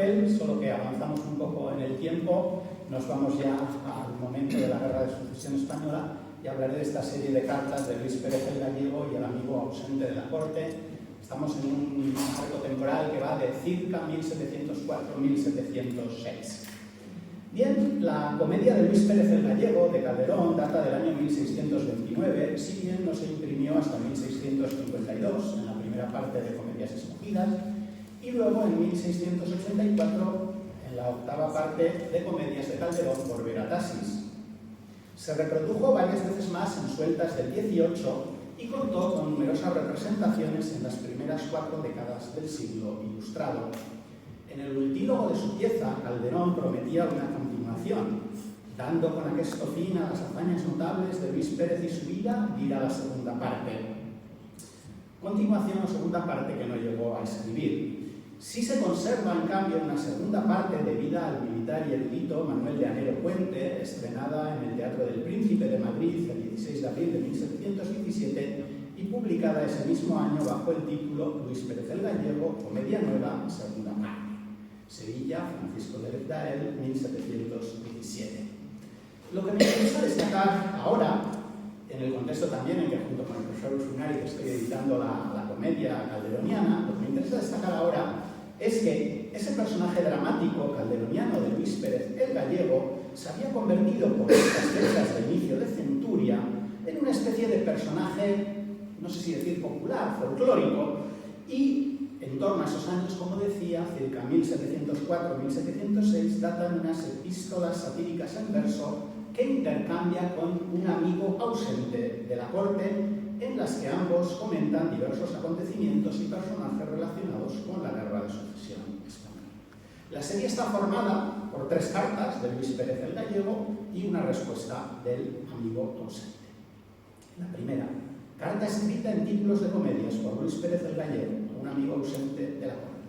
papel, solo que avanzamos un poco en el tiempo, nos vamos ya al momento de la Guerra de Sucesión Española y hablaré de esta serie de cartas de Luis Pérez el Gallego y el amigo ausente de la corte. Estamos en un marco temporal que va de circa 1704-1706. Bien, la comedia de Luis Pérez el Gallego de Calderón data del año 1629, si bien no se imprimió hasta 1652 en la primera parte de Comedias Escogidas, y luego en 1684 en la octava parte de Comedias de Calderón por Veratasis. Se reprodujo varias veces más en sueltas del 18 y contó con numerosas representaciones en las primeras 4 décadas del siglo ilustrado. En el ultílogo de su pieza, Calderón prometía una continuación, dando con aquesto fin a las hazañas notables de Luis Pérez y su vida, dirá la segunda parte. Continuación o segunda parte que no llegó a escribir. Sí se conserva, en cambio, una segunda parte debida al militar y erudito Manuel de Anero Puente, estrenada en el Teatro del Príncipe de Madrid el 16 de abril de 1717 y publicada ese mismo año bajo el título Luis Pérez el Gallego, Comedia Nueva, segunda parte. Sevilla, Francisco de Lerdael, 1717. Lo que me interesa destacar ahora, en el contexto también en que junto con el profesor Usunari estoy editando la comedia calderoniana, lo que me interesa destacar ahora es que ese personaje dramático calderoniano de Luis Pérez el Gallego se había convertido por estas fechas de inicio de centuria en una especie de personaje, no sé si decir popular, folclórico, y en torno a esos años, como decía, cerca 1704-1706, datan unas epístolas satíricas en verso que intercambia con un amigo ausente de la corte, en las que ambos comentan diversos acontecimientos y personajes relacionados con la Guerra de Sucesión Española. La serie está formada por 3 cartas de Luis Pérez el Gallego y una respuesta del amigo ausente. La primera, carta escrita en títulos de comedias por Luis Pérez el Gallego, un amigo ausente de la corte,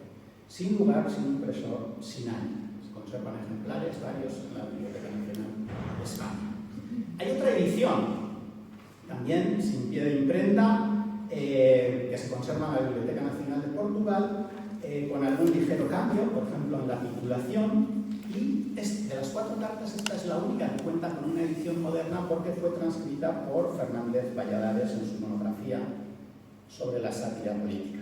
sin lugar, sin impresor, sin año. Se conservan ejemplares varios en la Biblioteca Nacional de España. Hay otra edición, también sin pie de imprenta, que se conserva en la Biblioteca Nacional de Portugal, con algún ligero cambio, por ejemplo en la titulación, y de las 4 cartas esta es la única que cuenta con una edición moderna porque fue transcrita por Fernández Valladares en su monografía sobre la sátira política.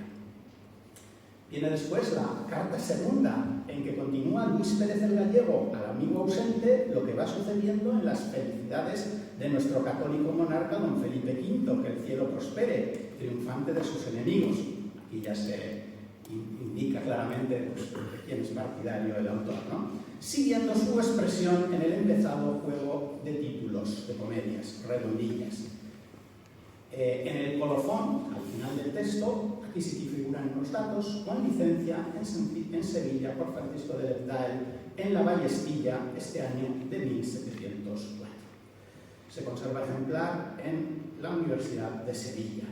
Viene después la carta segunda, en que continúa Luis Pérez el Gallego al amigo ausente lo que va sucediendo en las felicidades de nuestro católico monarca don Felipe V, que el cielo prospere, triunfante de sus enemigos. Aquí ya se indica claramente pues, de quién es partidario el autor, ¿no? Siguiendo su expresión en el empezado juego de títulos de comedias, redondillas. En el colofón, al final del texto, aquí sí que figuran unos datos, con licencia en Sevilla por Francisco de Lerdael en la Ballestilla este año de 1704. Se conserva ejemplar en la Universidad de Sevilla.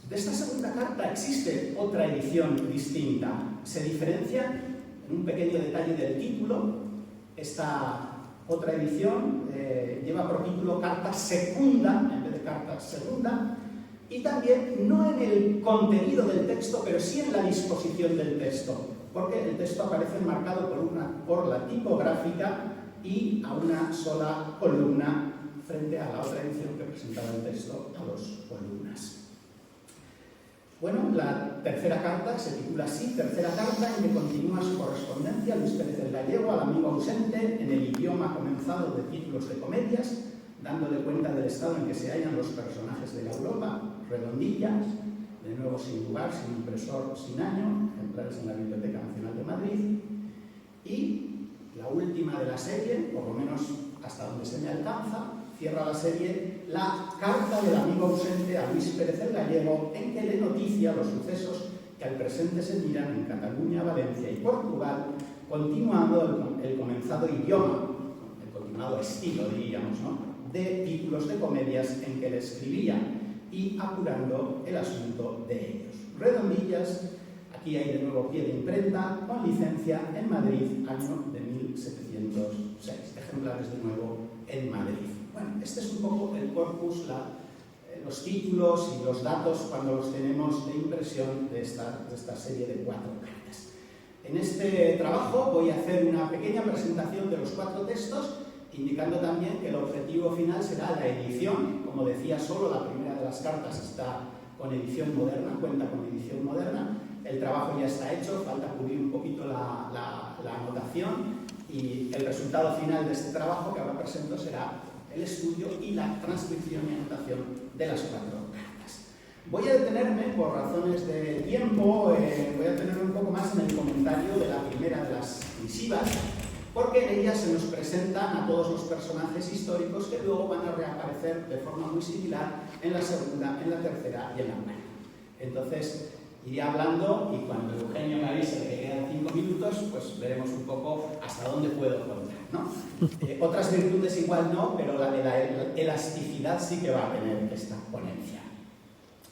De esta segunda carta existe otra edición distinta. Se diferencia en un pequeño detalle del título. Esta otra edición lleva por título Carta Secunda en vez de Carta Segunda, y también no en el contenido del texto, pero sí en la disposición del texto, porque el texto aparece marcado por la tipográfica y a una sola columna frente a la otra edición que presentaba el texto a 2 columnas. Bueno, la tercera carta se titula así, tercera carta en que continúa su correspondencia Luis Pérez el Gallego al amigo ausente en el idioma comenzado de títulos de comedias, dándole cuenta del estado en que se hallan los personajes de la Europa, redondillas, de nuevo sin lugar, sin impresor, sin año, ejemplares en la Biblioteca Nacional de Madrid, y la última de la serie, por lo menos hasta donde se me alcanza, cierra la serie la carta del amigo ausente a Luis Pérez el Gallego, en que le noticia los sucesos que al presente se miran en Cataluña, Valencia y Portugal, continuando el comenzado idioma, el continuado estilo, diríamos, ¿no?, de títulos de comedias en que le escribía y apurando el asunto de ellos. Redondillas, aquí hay de nuevo pie de imprenta, con licencia en Madrid, año de 1706. Ejemplares de nuevo en Madrid. Bueno, este es un poco el corpus, los títulos y los datos cuando los tenemos de impresión de esta serie de 4 cartas. En este trabajo voy a hacer una pequeña presentación de los 4 textos, indicando también que el objetivo final será la edición. Como decía, solo la primera de las cartas está con edición moderna, cuenta con edición moderna. El trabajo ya está hecho, falta pulir un poquito la anotación, y el resultado final de este trabajo que ahora presento será el estudio y la transcripción y anotación de las 4 cartas. Voy a detenerme, por razones de tiempo, voy a detenerme un poco más en el comentario de la primera de las misivas, porque en ella se nos presentan a todos los personajes históricos que luego van a reaparecer de forma muy similar en la segunda, en la tercera y en la cuarta. Entonces, iré hablando, y cuando Eugenio me avise que quedan 5 minutos, pues veremos un poco hasta dónde puedo contar, ¿no? Otras virtudes igual no, pero la de la elasticidad sí que va a tener esta ponencia.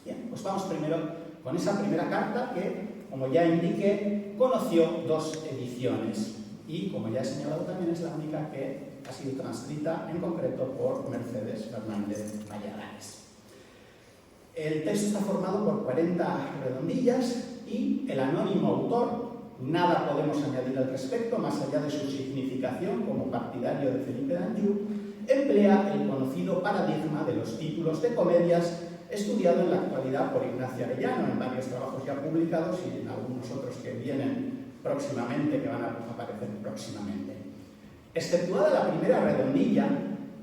Bien, pues vamos primero con esa primera carta que, como ya indiqué, conoció 2 ediciones. Y, como ya he señalado, también es la única que ha sido transcrita, en concreto, por Mercedes Fernández Valladares. El texto está formado por 40 redondillas y el anónimo autor, nada podemos añadir al respecto, más allá de su significación como partidario de Felipe d'Anjou, emplea el conocido paradigma de los títulos de comedias, estudiado en la actualidad por Ignacio Arellano en varios trabajos ya publicados y en algunos otros que vienen próximamente, que van a aparecer próximamente. Exceptuada la primera redondilla,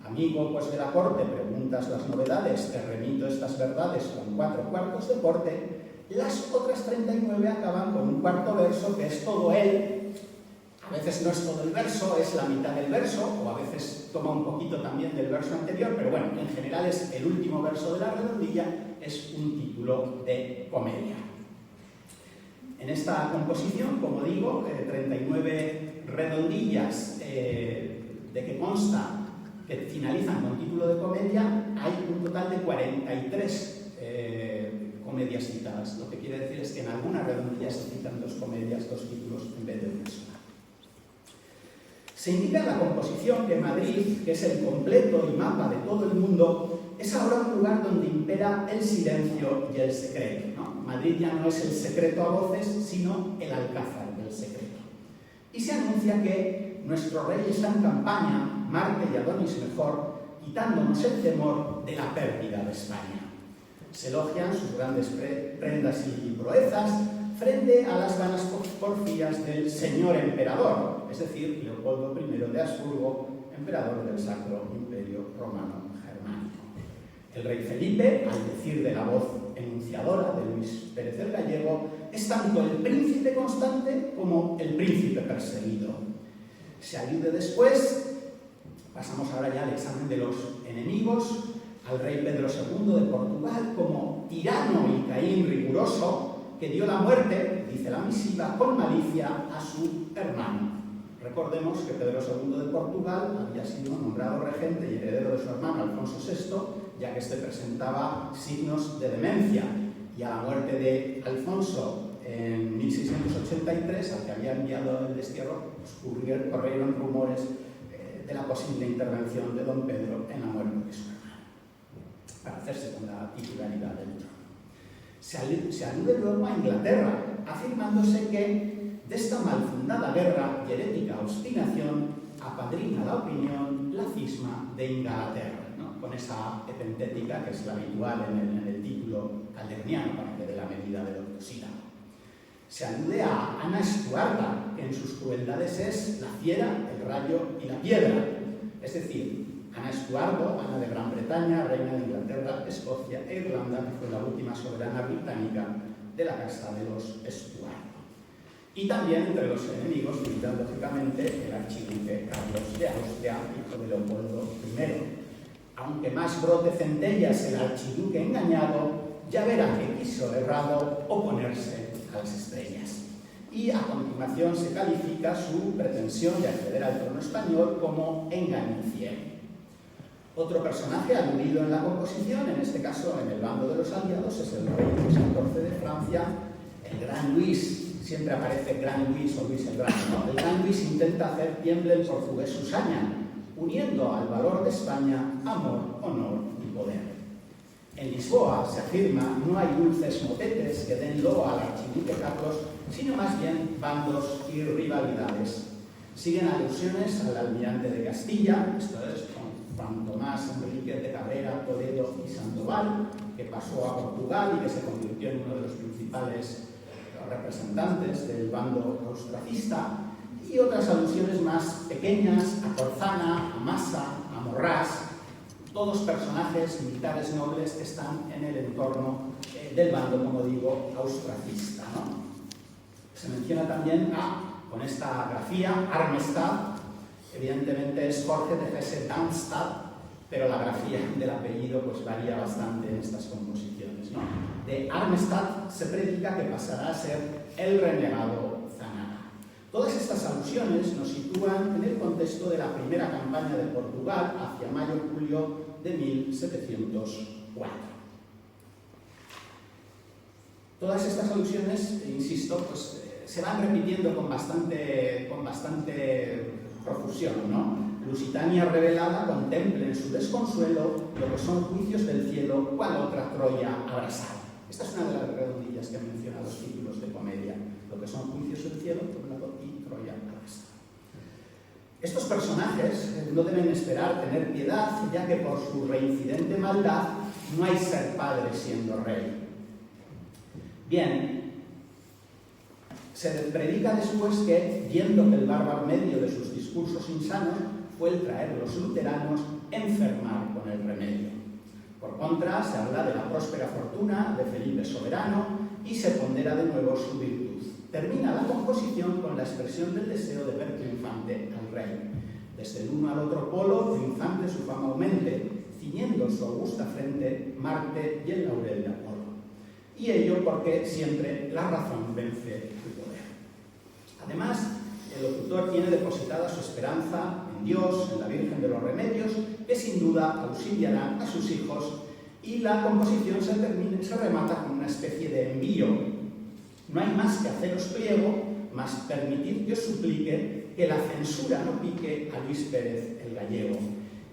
amigo pues de la corte, preguntas las novedades, te remito estas verdades con 4 cuartos de corte, las otras 39 acaban con un cuarto verso que es todo él. A veces no es todo el verso, es la mitad del verso, o a veces toma un poquito también del verso anterior, pero bueno, en general es el último verso de la redondilla, es un título de comedia. En esta composición, como digo, 39 redondillas de que consta que finalizan con título de comedia, hay un total de 43 comedias citadas. Lo que quiere decir es que en algunas redondillas se citan 2 comedias, 2 títulos en vez de una sola. Se indica en la composición que Madrid, que es el completo y mapa de todo el mundo, es ahora un lugar donde impera el silencio y el secreto, ¿no? Madrid ya no es el secreto a voces, sino el alcázar del secreto. Y se anuncia que nuestro rey está en campaña, Marte y Adonis mejor, quitándonos el temor de la pérdida de España. Se elogian sus grandes prendas y proezas frente a las vanas porfías del señor emperador, es decir, Leopoldo I de Habsburgo, emperador del Sacro Imperio Romano Germánico. El rey Felipe, al decir de la voz enunciadora de Luis Pérez el Gallego, es tanto el príncipe constante como el príncipe perseguido. Se alude después, pasamos ahora ya al examen de los enemigos, al rey Pedro II de Portugal como tirano y Caín riguroso, que dio la muerte, dice la misiva, con malicia a su hermano. Recordemos que Pedro II de Portugal había sido nombrado regente y heredero de su hermano Alfonso VI, ya que este presentaba signos de demencia, y a la muerte de Alfonso en 1683, al que había enviado el destierro, pues corrieron rumores de la posible intervención de don Pedro en la muerte de su hermano, para hacerse con la titularidad del trono. Se alude luego a Inglaterra, afirmándose que de esta mal fundada guerra y herética obstinación apadrina la opinión la cisma de Inglaterra, ¿no? Con esa epentética que es la habitual en el título calderniano, para que dé la medida de lo sílabo. Se alude a Ana Estuarda, que en sus crueldades es la fiera, el rayo y la piedra, es decir, Ana Estuardo, Ana de Gran Bretaña, reina de Inglaterra, Escocia e Irlanda, que fue la última soberana británica de la Casa de los Estuardo. Y también entre los enemigos figura, lógicamente, el archiduque Carlos de Austria, hijo de Leopoldo I. Aunque más brote centellas el archiduque engañado, ya verá que quiso errado oponerse a las estrellas. Y a continuación se califica su pretensión de acceder al trono español como engaño ciego. Otro personaje aludido en la composición, en este caso en el bando de los aliados, es el rey Luis XIV de Francia, el Gran Luis. Siempre aparece Gran Luis o Luis el Grande, ¿no? El Gran Luis intenta hacer tiemble el portugués Susaña, uniendo al valor de España amor, honor y poder. En Lisboa se afirma: no hay dulces motetes que den loa al archiduque Carlos sino más bien bandos y rivalidades. Siguen alusiones al almirante de Castilla, esto es, Juan Tomás Enrique de Cabrera, Toledo y Sandoval, que pasó a Portugal y que se convirtió en uno de los principales representantes del bando austracista, y otras alusiones más pequeñas a Corzana, a Massa, a Morrás, todos personajes militares nobles que están en el entorno del bando, como digo, austracista, ¿no? Se menciona también con esta grafía, Armestad, evidentemente es Jorge de Hesse-Darmstadt, pero la grafía del apellido pues varía bastante en estas composiciones, ¿no? De Armestad se predica que pasará a ser el renegado Zanara. Todas estas alusiones nos sitúan en el contexto de la primera campaña de Portugal hacia mayo-julio de 1704. Todas estas alusiones, insisto, pues se van repitiendo con bastante profusión, ¿no? Lusitania revelada contemple en su desconsuelo lo que son juicios del cielo, cual otra Troya abrasada. Esta es una de las redondillas que han mencionado los títulos de comedia, lo que son juicios del cielo, por un lado, y Troya abrasada. Estos personajes no deben esperar tener piedad, ya que por su reincidente maldad no hay ser padre siendo rey. Bien, se predica después que, viendo que el bárbaro medio de sus discursos insanos fue el traer a los luteranos enfermar con el remedio. Por contra, se habla de la próspera fortuna de Felipe Soberano y se pondera de nuevo su virtud. Termina la composición con la expresión del deseo de ver triunfante al rey. Desde el uno al otro polo, triunfante su fama aumente, ciñendo su augusta frente Marte y el laurel de Apolo. Y ello porque siempre la razón vence su poder. Además, el locutor tiene depositada su esperanza en Dios, en la Virgen de los Remedios, que sin duda auxiliarán a sus hijos, y la composición se remata con una especie de envío. No hay más que haceros pliego, mas permitid que os suplique que la censura no pique a Luis Pérez el Gallego.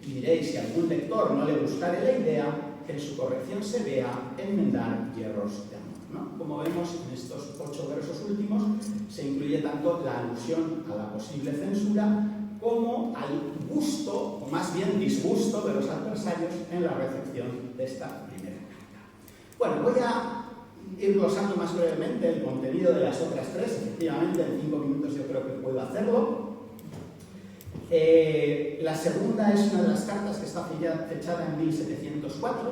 Y diréis, si a algún lector no le gustare la idea, que en su corrección se vea enmendar hierros de amor, ¿no? Como vemos en estos 8 versos últimos, se incluye tanto la alusión a la posible censura como al gusto, o más bien disgusto, de los adversarios en la recepción de esta primera carta. Bueno, voy a ir glosando más brevemente el contenido de las otras 3, efectivamente en 5 minutos yo creo que puedo hacerlo. La segunda es una de las cartas que está fechada en 1704,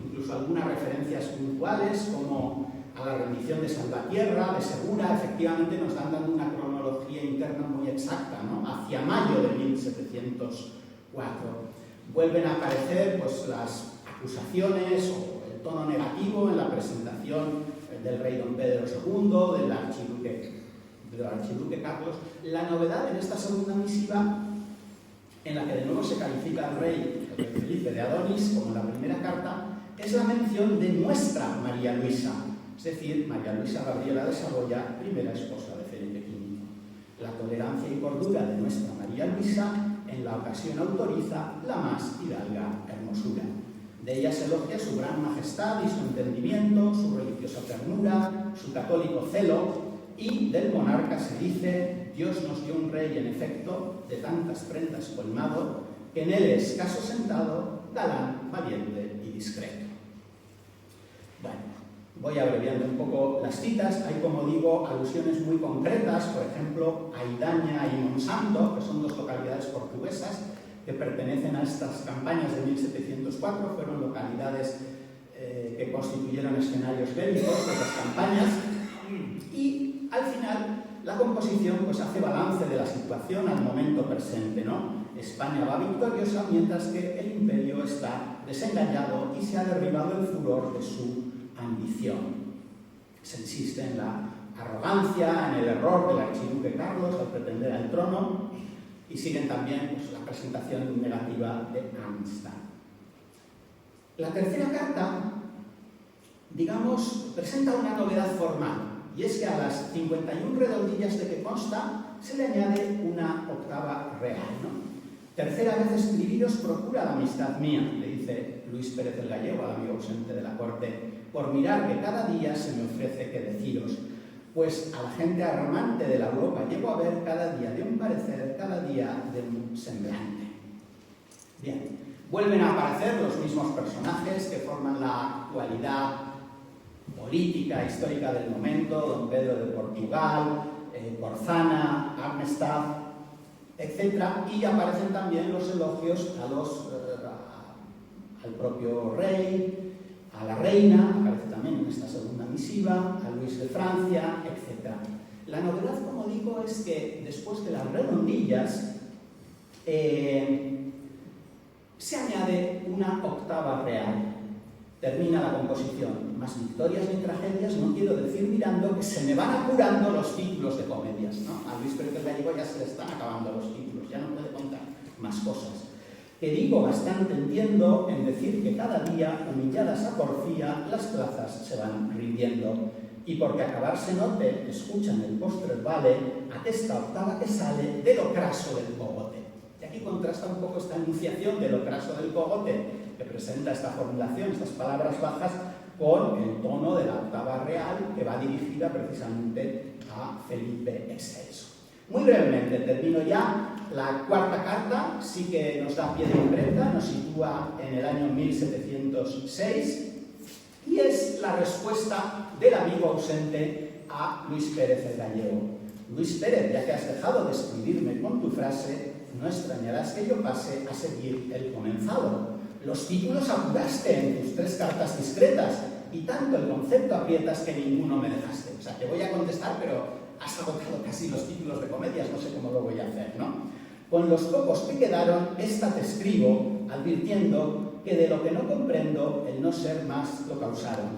incluso algunas referencias puntuales como a la rendición de Salvatierra, de Segura, efectivamente nos dan dando una cronología interna muy exacta, ¿no? Hacia mayo de 1704. Vuelven a aparecer pues, las acusaciones o el tono negativo en la presentación del rey don Pedro II, del archiduque Carlos. La novedad en esta segunda misiva, en la que de nuevo se califica al rey Felipe de Adonis, como en la primera carta, es la mención de nuestra María Luisa, es decir, María Luisa Gabriela de Saboya, primera esposa de Felipe V. La tolerancia y cordura de nuestra María Luisa en la ocasión autoriza la más hidalga hermosura. De ella se elogia su gran majestad y su entendimiento, su religiosa ternura, su católico celo, y del monarca se dice: Dios nos dio un rey en efecto, de tantas prendas colmado, que en él es caso sentado, galán, valiente y discreto. Bueno, voy abreviando un poco las citas. Hay, como digo, alusiones muy concretas, por ejemplo, a Idaña y Monsanto, que son 2 localidades portuguesas que pertenecen a estas campañas de 1704, fueron localidades que constituyeron escenarios bélicos de las campañas, y al final la composición pues, hace balance de la situación al momento presente, ¿no? España va victoriosa mientras que el imperio está desengañado y se ha derribado el furor de su ambición. Se insiste en la arrogancia, en el error del archiduque Carlos al pretender al trono, y siguen también pues, la presentación negativa de Amistad. La tercera carta, digamos, presenta una novedad formal, y es que a las 51 redondillas de que consta se le añade una octava real, ¿no? Tercera vez escribiros procura la amistad mía, le dice Luis Pérez el Gallego al amigo ausente de la corte, por mirar que cada día se me ofrece que deciros, pues a la gente arrogante de la Europa llego a ver cada día de un parecer, cada día de un semblante. Bien, vuelven a aparecer los mismos personajes que forman la actualidad política, histórica del momento: Don Pedro de Portugal, Porzana, Arnstadt, etc. Y aparecen también los elogios al propio rey, a la reina, aparece también en esta segunda misiva, a Luis de Francia, etc. La novedad, como digo, es que después de las redondillas se añade una octava real. Termina la composición. Más victorias ni tragedias, no quiero decir mirando que se me van apurando los títulos de comedias, ¿no? A Luis Pérez del Gallego ya se le están acabando los títulos, ya no puede contar más cosas. Que digo bastante entiendo en decir que cada día, humilladas a porfía, las plazas se van rindiendo. Y porque acabarse note, escuchan el postre vale, atesta octava que sale de lo craso del cogote. Y aquí contrasta un poco esta enunciación de lo craso del cogote, que presenta esta formulación, estas palabras bajas, con el tono de la octava real, que va dirigida precisamente a Felipe Excelso. Muy brevemente, termino ya. La cuarta carta sí que nos da pie de imprenta, nos sitúa en el año 1706 y es la respuesta del amigo ausente a Luis Pérez el Gallego. Luis Pérez, ya que has dejado de escribirme con tu frase, no extrañarás que yo pase a seguir el comenzado. Los títulos apuraste en tus 3 cartas discretas y tanto el concepto aprietas que ninguno me dejaste. O sea, te voy a contestar, pero has agotado casi los títulos de comedias, no sé cómo lo voy a hacer, ¿no? Con los pocos que quedaron, esta te escribo, advirtiendo que de lo que no comprendo, el no ser más lo causaron.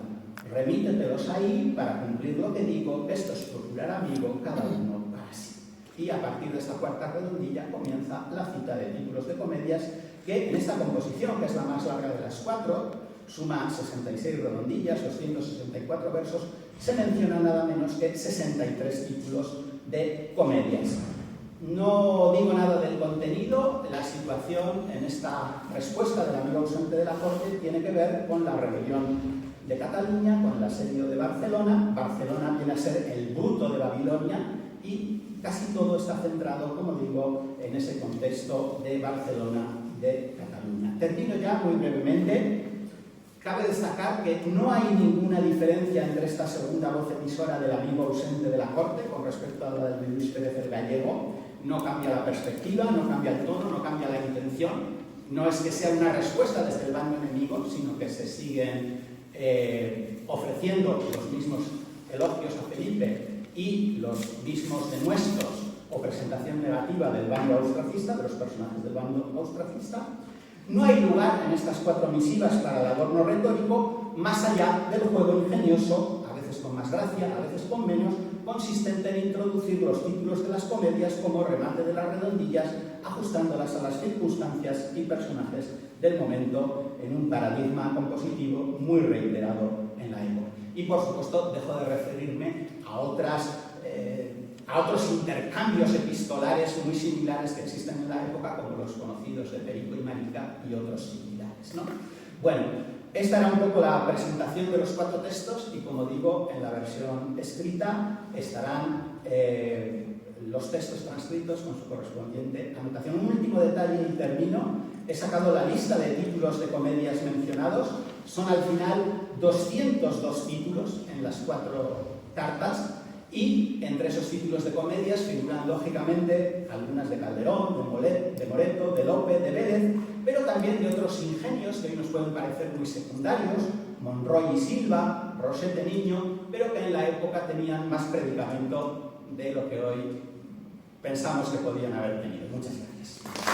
Remítetelos ahí para cumplir lo que digo, que esto es procurar amigo, cada uno para sí. Y a partir de esta cuarta redondilla comienza la cita de títulos de comedias, que en esta composición, que es la más larga de las 4, suma 66 redondillas, 264 versos, se menciona nada menos que 63 títulos de comedias. No digo nada del contenido, la situación en esta respuesta del amigo ausente de la corte tiene que ver con la rebelión de Cataluña, con el asedio de Barcelona. Barcelona viene a ser el bruto de Babilonia y casi todo está centrado, como digo, en ese contexto de Barcelona, de Cataluña. Termino ya muy brevemente. Cabe destacar que no hay ninguna diferencia entre esta segunda voz emisora del amigo ausente de la corte con respecto a la de Luis Pérez el Gallego. No cambia la perspectiva, no cambia el tono, no cambia la intención. No es que sea una respuesta desde el bando enemigo, sino que se siguen ofreciendo los mismos elogios a Felipe y los mismos denuestos o presentación negativa del bando austracista, de los personajes del bando austracista. No hay lugar en estas 4 misivas para el adorno retórico, más allá del juego ingenioso, a veces con más gracia, a veces con menos, consistente en introducir los títulos de las comedias como remate de las redondillas, ajustándolas a las circunstancias y personajes del momento en un paradigma compositivo muy reiterado en la época. Y por supuesto dejo de referirme a otros intercambios epistolares muy similares que existen en la época, como los conocidos de Perico y Marica y otros similares, ¿no? Bueno, esta era un poco la presentación de los 4 textos y, como digo, en la versión escrita estarán los textos transcritos con su correspondiente anotación. Un último detalle y termino. He sacado la lista de títulos de comedias mencionados. Son al final 202 títulos en las 4 cartas. Y entre esos títulos de comedias figuran lógicamente algunas de Calderón, de Moreto, de Lope, de Vélez, pero también de otros ingenios que hoy nos pueden parecer muy secundarios, Monroy y Silva, Rosete Niño, pero que en la época tenían más predicamento de lo que hoy pensamos que podían haber tenido. Muchas gracias.